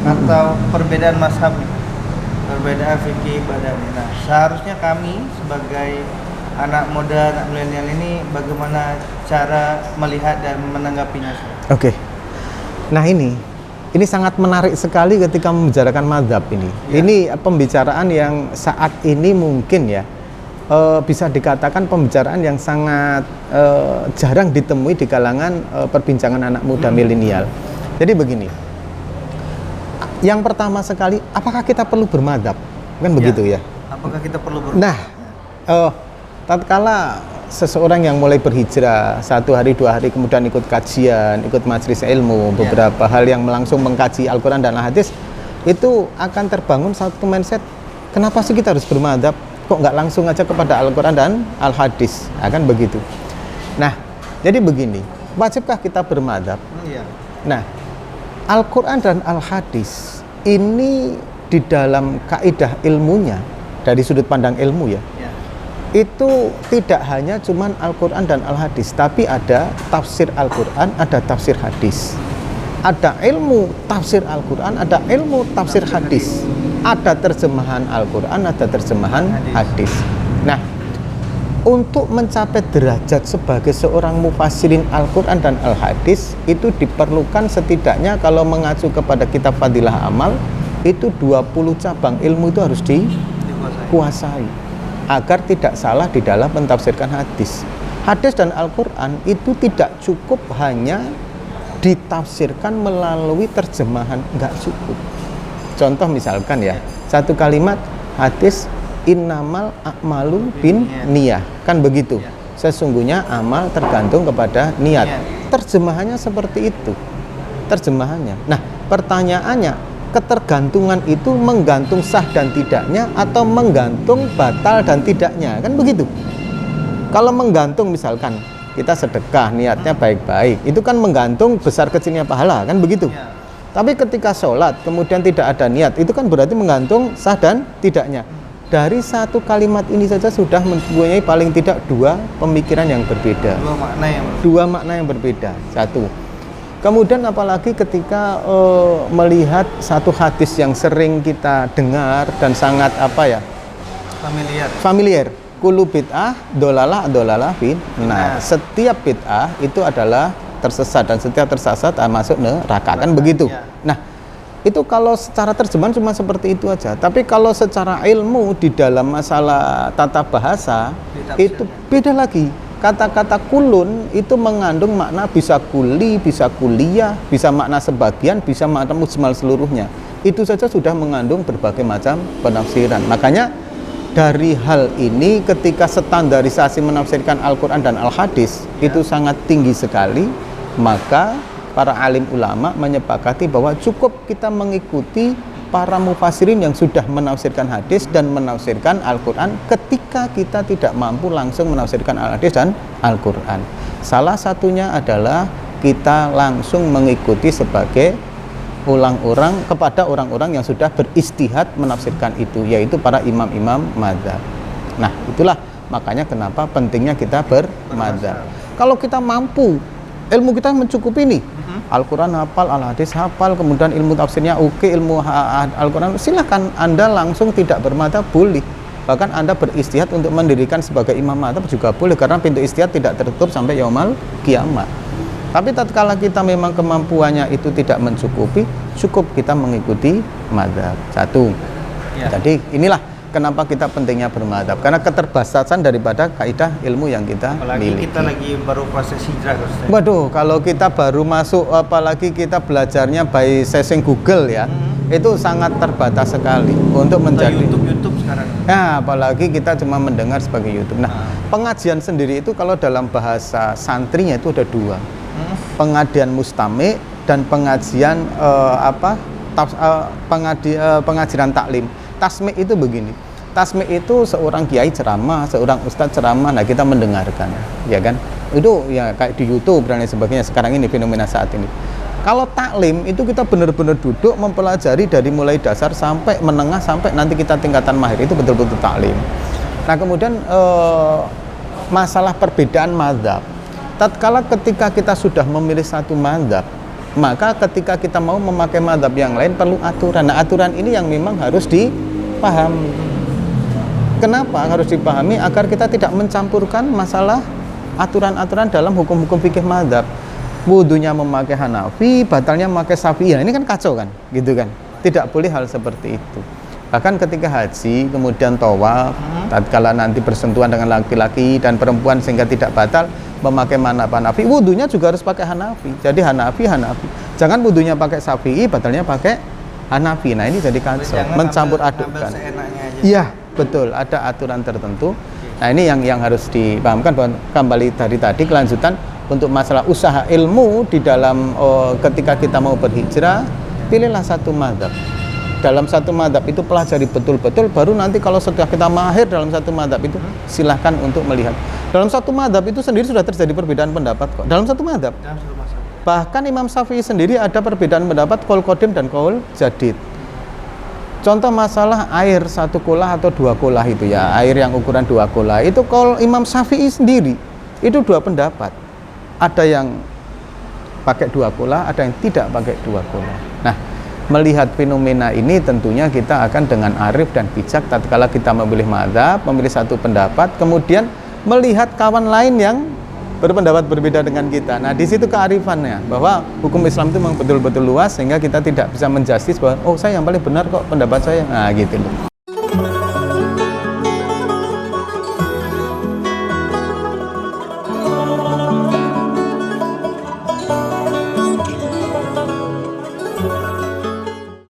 atau perbedaan mazhab, perbedaan fikih badani. Nah, seharusnya kami sebagai anak muda, anak milenial ini bagaimana cara melihat dan menanggapinya? Oke. Nah ini sangat menarik sekali ketika membicarakan mazhab ini. Ya. Ini pembicaraan yang saat ini mungkin ya bisa dikatakan pembicaraan yang sangat jarang ditemui di kalangan perbincangan anak muda milenial. Jadi begini, yang pertama sekali, apakah kita perlu bermadzhab? Kan begitu ya. Apakah kita perlu bermadzhab? Nah, tatkala seseorang yang mulai berhijrah 1 hari 2 hari kemudian ikut kajian, ikut majelis ilmu, beberapa hal yang langsung mengkaji Al-Quran dan Al-Hadis, itu akan terbangun satu mindset, kenapa sih kita harus bermadzhab? Kok nggak langsung aja kepada Al-Quran dan Al-Hadis? Akan begitu. Nah, jadi begini, wajibkah kita bermadzhab? Nah, Al-Quran dan Al-Hadis ini di dalam kaidah ilmunya, dari sudut pandang ilmu ya, itu tidak hanya cuman Al-Quran dan Al-Hadis, tapi ada tafsir Al-Quran, ada tafsir hadis. Ada ilmu tafsir Al-Quran, ada ilmu tafsir hadis. Ada terjemahan Al-Quran, ada terjemahan hadis. Nah, untuk mencapai derajat sebagai seorang mufassirin Al-Quran dan Al-Hadis, itu diperlukan setidaknya kalau mengacu kepada kitab Fadilah Amal, itu 20 cabang ilmu itu harus dikuasai agar tidak salah di dalam mentafsirkan hadis. Hadis dan Al-Quran itu tidak cukup hanya ditafsirkan melalui terjemahan, nggak cukup. Contoh misalkan ya, satu kalimat hadis, innamal a'malu bin niyah, kan begitu. Sesungguhnya amal tergantung kepada niat. Terjemahannya seperti itu. Terjemahannya. Nah, pertanyaannya, ketergantungan itu menggantung sah dan tidaknya atau menggantung batal dan tidaknya, kan begitu. Kalau menggantung misalkan kita sedekah, niatnya baik-baik, itu kan menggantung besar kecilnya pahala, kan begitu. Tapi ketika sholat kemudian tidak ada niat, itu kan berarti menggantung sah dan tidaknya. Dari satu kalimat ini saja sudah mempunyai paling tidak 2 pemikiran yang berbeda, 2 makna yang berbeda. Satu. Kemudian apalagi ketika melihat satu hadis yang sering kita dengar dan sangat familiar. Kullu bid'ah dolalah fin. Nah, setiap bid'ah itu adalah tersesat dan setiap tersesat masuk neraka, kan begitu. Nah, itu kalau secara terjemahan cuma seperti itu aja. Tapi kalau secara ilmu di dalam masalah tata bahasa itu beda lagi. Kata-kata kulun itu mengandung makna bisa kuli, bisa kuliah, bisa makna sebagian, bisa makna mujmal seluruhnya. Itu saja sudah mengandung berbagai macam penafsiran. Makanya dari hal ini ketika standarisasi menafsirkan Al-Quran dan Al-Hadis itu sangat tinggi sekali, maka para alim ulama menyepakati bahwa cukup kita mengikuti para mufassirin yang sudah menafsirkan hadis dan menafsirkan Al-Quran ketika kita tidak mampu langsung menafsirkan Al-Hadis dan Al-Quran. Salah satunya adalah kita langsung mengikuti sebagai kepada orang-orang yang sudah beristihad menafsirkan itu, yaitu para imam-imam madzhab. Nah, itulah makanya kenapa pentingnya kita bermadzhab. Kalau kita mampu, ilmu kita mencukupi ini, Al-Quran hafal, Al-Hadis hafal, kemudian ilmu tafsirnya oke, ilmu Al-Quran, silakan Anda langsung tidak bermadzhab, boleh. Bahkan Anda beristihad untuk mendirikan sebagai imam madzhab juga boleh, karena pintu istihad tidak tertutup sampai yaumul kiamat. Tapi tatkala kita memang kemampuannya itu tidak mencukupi, cukup kita mengikuti madzhab. Satu. Jadi inilah kenapa kita pentingnya bermadzhab, karena keterbatasan daripada kaidah ilmu yang kita miliki. Kita lagi baru proses hijrah, Ustaz. Waduh, kalau kita baru masuk, apalagi kita belajarnya by searching Google ya, itu sangat terbatas sekali untuk menjadi YouTube sekarang. Nah, apalagi kita cuma mendengar sebagai YouTube. Nah, pengajian sendiri itu kalau dalam bahasa santrinya itu ada 2. Pengajian mustami dan pengajian pengajian taklim. Tasmi' itu begini. Tasmi' itu seorang kiai ceramah, seorang ustadz ceramah, nah kita mendengarkan, ya kan? Itu ya kayak di YouTube dan lain sebagainya sekarang ini, fenomena saat ini. Kalau taklim itu kita benar-benar duduk mempelajari dari mulai dasar sampai menengah sampai nanti kita tingkatan mahir, itu betul-betul taklim. Nah, kemudian masalah perbedaan mazhab. Tatkala ketika kita sudah memilih satu mazhab, Maka ketika kita mau memakai mazhab yang lain perlu aturan. Nah, aturan ini yang memang harus dipahami. Kenapa harus dipahami? Agar kita tidak mencampurkan masalah aturan-aturan dalam hukum-hukum fikih mazhab. Wudunya memakai Hanafi, batalnya memakai Syafi'i. Nah, ini kan kacau kan, gitu kan? Tidak boleh hal seperti itu. Bahkan ketika haji, kemudian tawaf, tatkala nanti bersentuhan dengan laki-laki dan perempuan sehingga tidak batal memakai mazhab Hanafi, wudunya juga harus pakai Hanafi. Jadi Hanafi. Jangan wudunya pakai Syafi'i, batalnya pakai Hanafi. Nah, ini jadi kacau, mencampur adukkan. Iya, betul, ada aturan tertentu. Nah, ini yang harus dipahamkan, bahwa kembali dari tadi kelanjutan untuk masalah usaha ilmu di dalam ketika kita mau berhijrah, pilihlah satu mazhab. Dalam satu mazhab itu pelajari betul-betul, baru nanti kalau sudah kita mahir dalam satu mazhab itu silahkan untuk melihat. Dalam satu mazhab itu sendiri sudah terjadi perbedaan pendapat kok. Dalam satu mazhab. Bahkan Imam Syafi'i sendiri ada perbedaan pendapat qaul qadim dan qaul jadid. Contoh masalah air 1 kolah atau 2 kolah itu ya, air yang ukuran 2 kolah itu qaul Imam Syafi'i sendiri itu 2 pendapat. Ada yang pakai 2 kolah, ada yang tidak pakai 2 kolah. Nah, melihat fenomena ini tentunya kita akan dengan arif dan bijak tatkala kita memilih mazhab, memilih satu pendapat, kemudian melihat kawan lain yang berpendapat berbeda dengan kita. Nah, di situ kearifannya bahwa hukum Islam itu memang betul-betul luas sehingga kita tidak bisa menjustis bahwa oh saya yang paling benar kok pendapat saya. Nah, gitu loh.